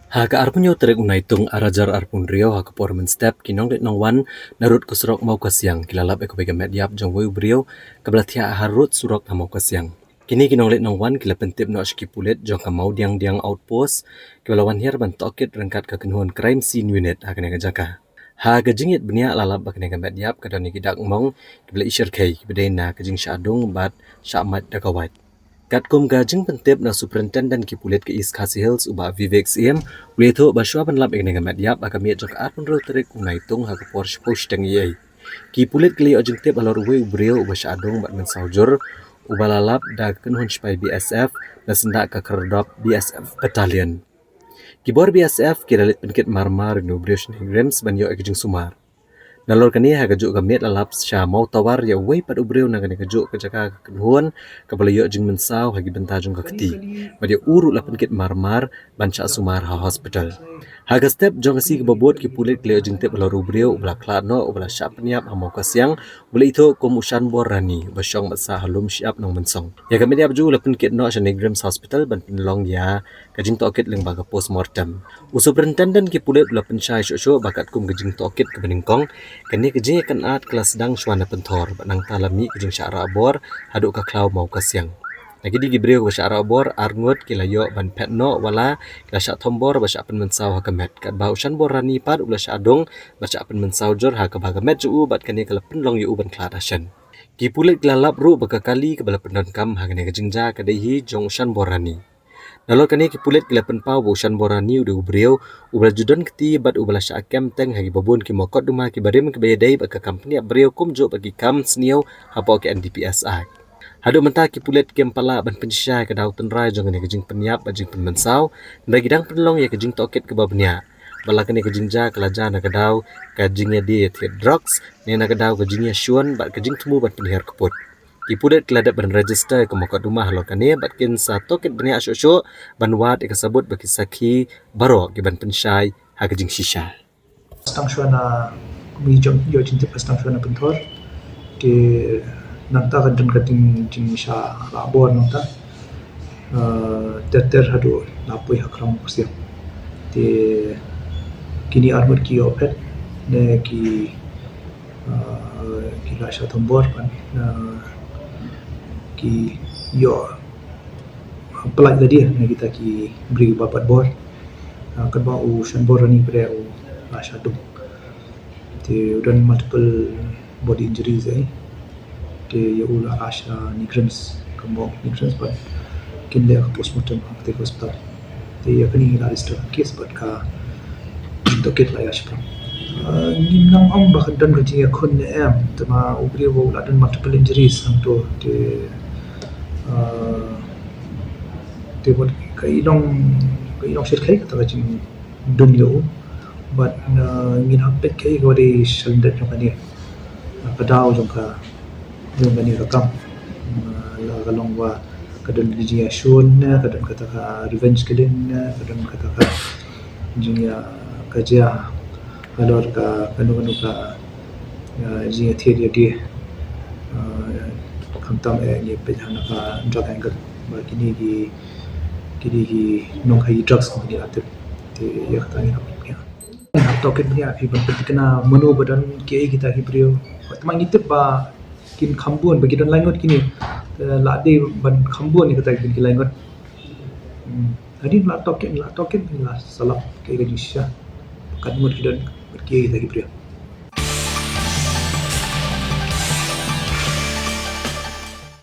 Haka arpunyo terek unaitung arajar arpun rio haka pormen step kinong det nong wan narut kusurok mau kasyang kilalap eko bega mediap jong weu brio kabelatia harut surok na mau kasyang. Kini kinong let nong wan kila pentip no ashki pulet jong ka mau diang diang outpost kibalawan hier ban tokit rengkat ka kenuan crime scene unit haka nega jaka. Haga jingit benia lalap bak nega mediap kadoni kidak mong kibala ishar kei kibadena kajing syadung bat syamat dakawait. Katkum gajing pentip na superintendent ki pulit ke East Khasi Hills uba Vivek CM weto baswa banlap ing dengan mediap akam ye jak at penro terik unai tung ha ke Porsche post teng ye ki pulit kli ojeng tip alor we ubrio uba syadong bat men saujur uba lalap da kenhun spai BSF na sendak ka kerdop BSF battalion kibor BSF kiralit penkit marmar no ubrio shin rems ban yo ekjing sumar Nalor kani ha gajuk gamit lalap sya mau tawar ya wei pad ubreu na gani gajuk ke jaka kenuan ke balayo jing mensau hagi benta jung ka keti badia uru lapan kit marmar banca sumar ha hospital haga step jong asi ke bobot ki pulit kleo jing tep lor ubreu ubla kladno ubla sya peniap ha mau kasyang ubla itu komushan borani basyong matsa halum syap nong mensong ya kami dia baju lapan kit no sya Negrams hospital ban penlong ya kajing tokit leng baga postmortem superintendent ki pulit lapan syai syok bakat kum kajing tokit ke beningkong kini kejing akan at kelas sedang suana pentor banang talami kejing syara abor haduk ka klau mau kasyang lagi di gibreu ke syara abor arngut kilayo ban petno wala kila syak tombor basyak pen mensau ha kemet kat bau syan borani pad ula syak adong basyak pen mensau jor ha ke bagamet ju bat kini kala penlong yu ban kladasyan ki pulit kelalap ru bakakali ke bala penon kam ha kini kejing ja kadehi jong syan borani Nalor kani ki pulit kilapan pau bosan borani udah ubriau ubal judan keti bat ubala sya kem teng hagi babun ki mokot duma ki barim ke bayadai bak company abriau kum jo bagi kam sniau hapo ke NDPS Act. Hadu mentah ki pulit kem pala ban pensya ke dau tenrai jong ni kejing peniap bajing penmensau bagi dang penlong ya kejing tokit ke babnya. Bala kani kejing ja kelaja na kedau kejingnya dia tiat drugs ni na kedau kejingnya syuan bat kejing temu bat penihar keput. Ipudet keladat ban register ke mokot rumah lo kane batkin sa toket bani asyo ban wat ikasabut baki sakhi baro ki ban pensyai ha kejing shisha Stang shwana mi jom yo jinte pas stang shwana pentor ke nanta kadang kadang jing sha labor nanta ter hadu lapoi hakram kusya te kini armut ki opet ne ki la sha tombor pan ki yo pelaj tadi ne kita ki beri bapat bor kan ba u shan bor ni pre u la sha dum te udan multiple body injuries te ya u la sha Negrams kambo Negrams but kin le postmortem te hospital te ya kani la register case but ka to kit la ya shpa nim nang ang ba dan ka ji khun ne em tama ubri wo la dan multiple injuries sang to te bot kai long shit kai ta jing dum yo but ngin hapet kai go de shandat no kani padao jong ka jong kani ka kam la galong wa kadon ji ashun kadon kata ka revenge kedin kadon kata ka jing ya kaja alor ka kanu ka ji theory dia kamtam ni pe hana ka drug angle ba kini ki nong hai drugs company atif te ya kata ni ya token ni afi ban kena menu badan ke kita ki brio teman itu ba kin khambun bagi dan langot kini la de ban khambun ni kata kin langot tadi la token la salap ke gadisya kan ngot kidan ke kita ki brio